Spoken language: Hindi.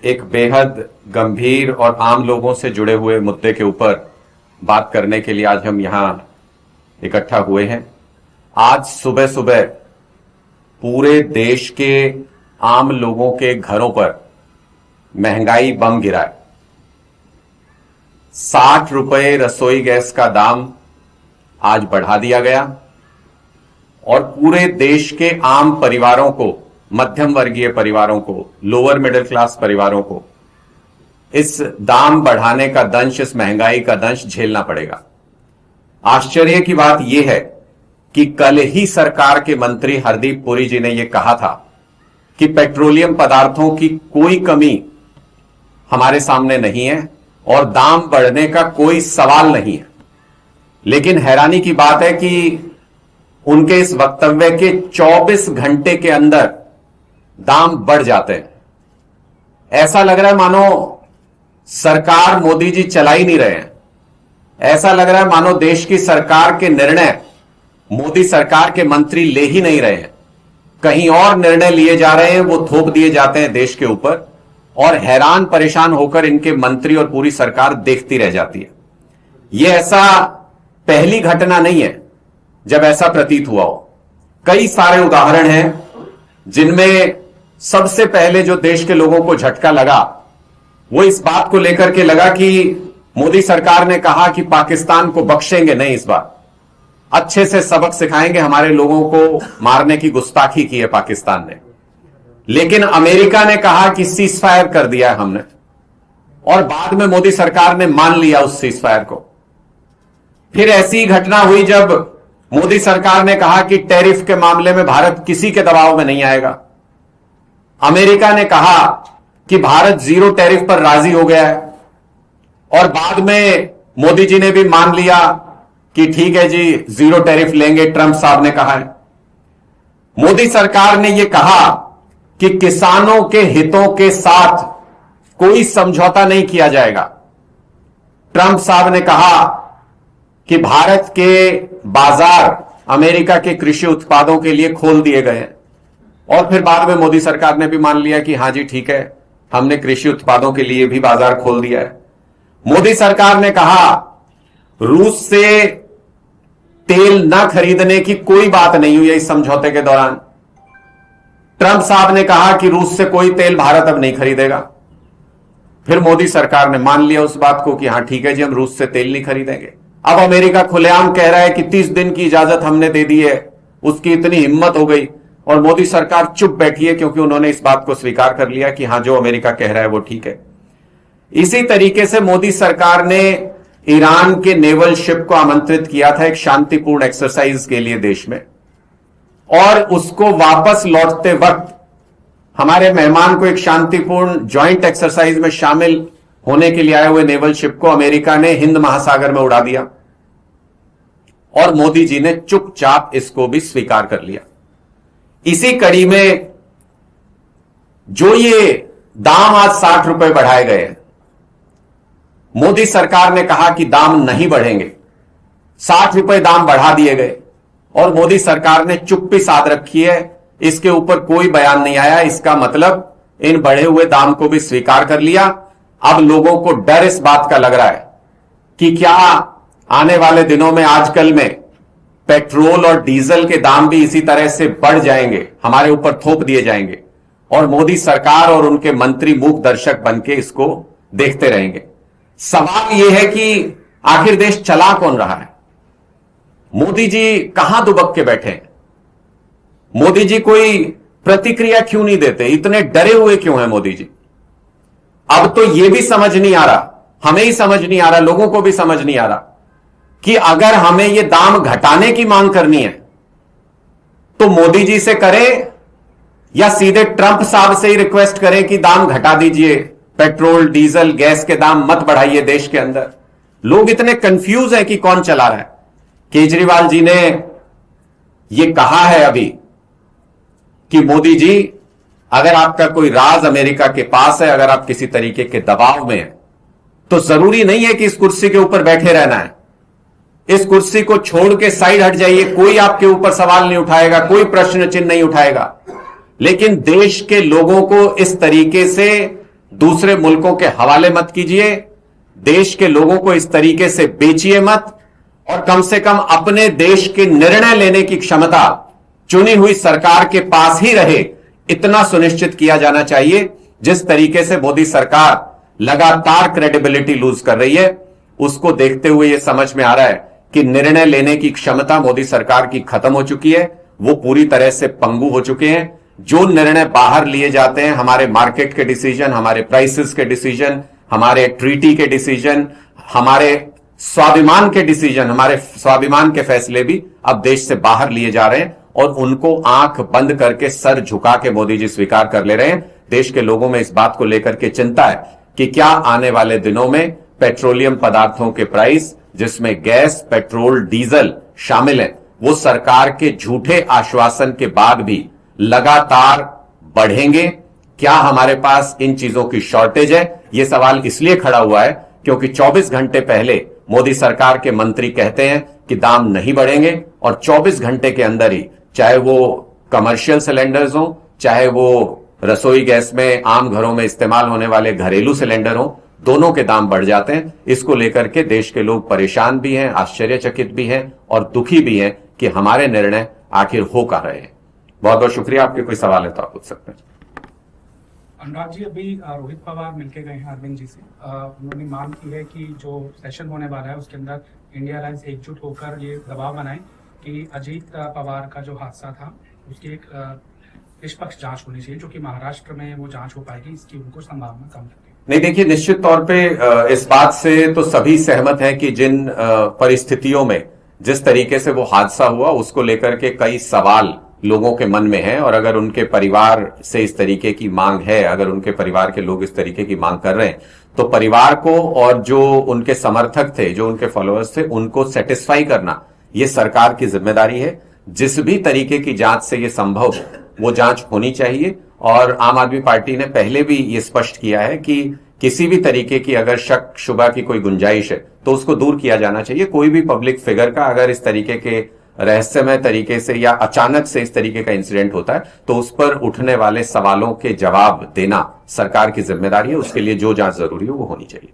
एक बेहद गंभीर और आम लोगों से जुड़े हुए मुद्दे के ऊपर बात करने के लिए आज हम यहां इकट्ठा हुए हैं। आज सुबह सुबह पूरे देश के आम लोगों के घरों पर महंगाई बम गिरा है। 60 रुपए रसोई गैस का दाम आज बढ़ा दिया गया और पूरे देश के आम परिवारों को, मध्यम वर्गीय परिवारों को, लोअर मिडिल क्लास परिवारों को इस दाम बढ़ाने का दंश, इस महंगाई का दंश झेलना पड़ेगा। आश्चर्य की बात यह है कि कल ही सरकार के मंत्री हरदीप पुरी जी ने यह कहा था कि पेट्रोलियम पदार्थों की कोई कमी हमारे सामने नहीं है और दाम बढ़ने का कोई सवाल नहीं है। लेकिन हैरानी की बात है कि उनके इस वक्तव्य के 24 घंटे के अंदर दाम बढ़ जाते हैं। ऐसा लग रहा है मानो सरकार मोदी जी चला ही नहीं रहे हैं। ऐसा लग रहा है मानो देश की सरकार के निर्णय मोदी सरकार के मंत्री ले ही नहीं रहे हैं, कहीं और निर्णय लिए जा रहे हैं, वो थोप दिए जाते हैं देश के ऊपर और हैरान परेशान होकर इनके मंत्री और पूरी सरकार देखती रह जाती है। यह ऐसा पहली घटना नहीं है जब ऐसा प्रतीत हुआ हो। कई सारे उदाहरण हैं जिनमें सबसे पहले जो देश के लोगों को झटका लगा वो इस बात को लेकर के लगा कि मोदी सरकार ने कहा कि पाकिस्तान को बख्शेंगे नहीं, इस बार अच्छे से सबक सिखाएंगे, हमारे लोगों को मारने की गुस्ताखी की है पाकिस्तान ने। लेकिन अमेरिका ने कहा कि सीज फायर कर दिया है हमने, और बाद में मोदी सरकार ने मान लिया उस सीज फायर को। फिर ऐसी घटना हुई जब मोदी सरकार ने कहा कि टैरिफ के मामले में भारत किसी के दबाव में नहीं आएगा। अमेरिका ने कहा कि भारत जीरो टैरिफ पर राजी हो गया है और बाद में मोदी जी ने भी मान लिया कि ठीक है जी, जीरो टैरिफ लेंगे, ट्रंप साहब ने कहा है। मोदी सरकार ने यह कहा कि किसानों के हितों के साथ कोई समझौता नहीं किया जाएगा। ट्रंप साहब ने कहा कि भारत के बाजार अमेरिका के कृषि उत्पादों के लिए खोल दिए गए हैं और फिर बाद में मोदी सरकार ने भी मान लिया कि हां जी ठीक है, हमने कृषि उत्पादों के लिए भी बाजार खोल दिया है। मोदी सरकार ने कहा रूस से तेल न खरीदने की कोई बात नहीं हुई इस समझौते के दौरान। ट्रंप साहब ने कहा कि रूस से कोई तेल भारत अब नहीं खरीदेगा। फिर मोदी सरकार ने मान लिया उस बात को कि हां ठीक है जी, हम रूस से तेल नहीं खरीदेंगे। अब अमेरिका खुलेआम कह रहा है कि 30 दिन की इजाजत हमने दे दी है। उसकी इतनी हिम्मत हो गई और मोदी सरकार चुप बैठी है क्योंकि उन्होंने इस बात को स्वीकार कर लिया कि हां, जो अमेरिका कह रहा है वो ठीक है। इसी तरीके से मोदी सरकार ने ईरान के नेवल शिप को आमंत्रित किया था एक शांतिपूर्ण एक्सरसाइज के लिए देश में, और उसको वापस लौटते वक्त हमारे मेहमान को एक शांतिपूर्ण ज्वाइंट एक्सरसाइज में शामिल होने के लिए आए हुए नेवल शिप को अमेरिका ने हिंद महासागर में उड़ा दिया और मोदी जी ने चुपचाप इसको भी स्वीकार कर लिया। इसी कड़ी में जो ये दाम आज 60 रुपए बढ़ाए गए हैं, मोदी सरकार ने कहा कि दाम नहीं बढ़ेंगे, 60 रुपए दाम बढ़ा दिए गए और मोदी सरकार ने चुप्पी साध रखी है, इसके ऊपर कोई बयान नहीं आया। इसका मतलब इन बढ़े हुए दाम को भी स्वीकार कर लिया। अब लोगों को डर इस बात का लग रहा है कि क्या आने वाले दिनों में, आजकल में पेट्रोल और डीजल के दाम भी इसी तरह से बढ़ जाएंगे, हमारे ऊपर थोप दिए जाएंगे और मोदी सरकार और उनके मंत्री मूक दर्शक बनके इसको देखते रहेंगे। सवाल यह है कि आखिर देश चला कौन रहा है? मोदी जी कहां दुबक के बैठे हैं? मोदी जी कोई प्रतिक्रिया क्यों नहीं देते? इतने डरे हुए क्यों हैं मोदी जी? अब तो यह भी समझ नहीं आ रहा, हमें ही समझ नहीं आ रहा, लोगों को भी समझ नहीं आ रहा कि अगर हमें यह दाम घटाने की मांग करनी है तो मोदी जी से करें या सीधे ट्रंप साहब से ही रिक्वेस्ट करें कि दाम घटा दीजिए, पेट्रोल, डीजल, गैस के दाम मत बढ़ाइए देश के अंदर। लोग इतने कंफ्यूज हैं कि कौन चला रहा है। केजरीवाल जी ने यह कहा है अभी कि मोदी जी, अगर आपका कोई राज अमेरिका के पास है, अगर आप किसी तरीके के दबाव में हैं, तो जरूरी नहीं है कि इस कुर्सी के ऊपर बैठे रहना है। इस कुर्सी को छोड़ के साइड हट जाइए, कोई आपके ऊपर सवाल नहीं उठाएगा, कोई प्रश्न चिन्ह नहीं उठाएगा। लेकिन देश के लोगों को इस तरीके से दूसरे मुल्कों के हवाले मत कीजिए, देश के लोगों को इस तरीके से बेचिए मत, और कम से कम अपने देश के निर्णय लेने की क्षमता चुनी हुई सरकार के पास ही रहे, इतना सुनिश्चित किया जाना चाहिए। जिस तरीके से मोदी सरकार लगातार क्रेडिबिलिटी लूज कर रही है, उसको देखते हुए यह समझ में आ रहा है कि निर्णय लेने की क्षमता मोदी सरकार की खत्म हो चुकी है, वो पूरी तरह से पंगु हो चुके हैं। जो निर्णय बाहर लिए जाते हैं, हमारे मार्केट के डिसीजन, हमारे प्राइसेस के डिसीजन, हमारे ट्रीटी के डिसीजन, हमारे स्वाभिमान के डिसीजन, हमारे स्वाभिमान के फैसले भी अब देश से बाहर लिए जा रहे हैं, और उनको आंख बंद करके सर झुका के मोदी जी स्वीकार कर ले रहे हैं। देश के लोगों में इस बात को लेकर के चिंता है कि क्या आने वाले दिनों में पेट्रोलियम पदार्थों के प्राइस, जिसमें गैस, पेट्रोल, डीजल शामिल है, वो सरकार के झूठे आश्वासन के बाद भी लगातार बढ़ेंगे? क्या हमारे पास इन चीजों की शॉर्टेज है? यह सवाल इसलिए खड़ा हुआ है क्योंकि 24 घंटे पहले मोदी सरकार के मंत्री कहते हैं कि दाम नहीं बढ़ेंगे, और 24 घंटे के अंदर ही, चाहे वो कमर्शियल सिलेंडर्स हो, चाहे वो रसोई गैस में आम घरों में इस्तेमाल होने वाले घरेलू सिलेंडर हो, दोनों के दाम बढ़ जाते हैं। इसको लेकर के देश के लोग परेशान भी हैं, आश्चर्यचकित भी हैं और दुखी भी हैं कि हमारे निर्णय आखिर हो कहां रहे हैं। बहुत बहुत शुक्रिया। आपके कोई सवाल है तो आप पूछ सकते हैं। अनुराग जी, अभी रोहित पवार मिलके गए हैं अरविंद जी से। उन्होंने मांग की है कि जो सेशन होने वाला है उसके अंदर इंडिया अलायंस एकजुट होकर ये दबाव बनाए कि अजीत पवार का जो हादसा था उसकी एक निष्पक्ष जांच होनी चाहिए, जो कि महाराष्ट्र में वो जांच हो पाएगी, इसकी उनको संभावना कम लगती है। नहीं, देखिए, निश्चित तौर पे इस बात से तो सभी सहमत हैं कि जिन परिस्थितियों में, जिस तरीके से वो हादसा हुआ, उसको लेकर के कई सवाल लोगों के मन में है, और अगर उनके परिवार से इस तरीके की मांग है, अगर उनके परिवार के लोग इस तरीके की मांग कर रहे हैं, तो परिवार को और जो उनके समर्थक थे, जो उनके फॉलोअर्स थे, उनको सेटिस्फाई करना ये सरकार की जिम्मेदारी है। जिस भी तरीके की जांच से ये संभव हो, वो जांच होनी चाहिए। और आम आदमी पार्टी ने पहले भी ये स्पष्ट किया है कि किसी भी तरीके की अगर शक शुबा की कोई गुंजाइश है तो उसको दूर किया जाना चाहिए। कोई भी पब्लिक फिगर का अगर इस तरीके के रहस्यमय तरीके से या अचानक से इस तरीके का इंसिडेंट होता है तो उस पर उठने वाले सवालों के जवाब देना सरकार की जिम्मेदारी है। उसके लिए जो जांच जरूरी हो वो होनी चाहिए।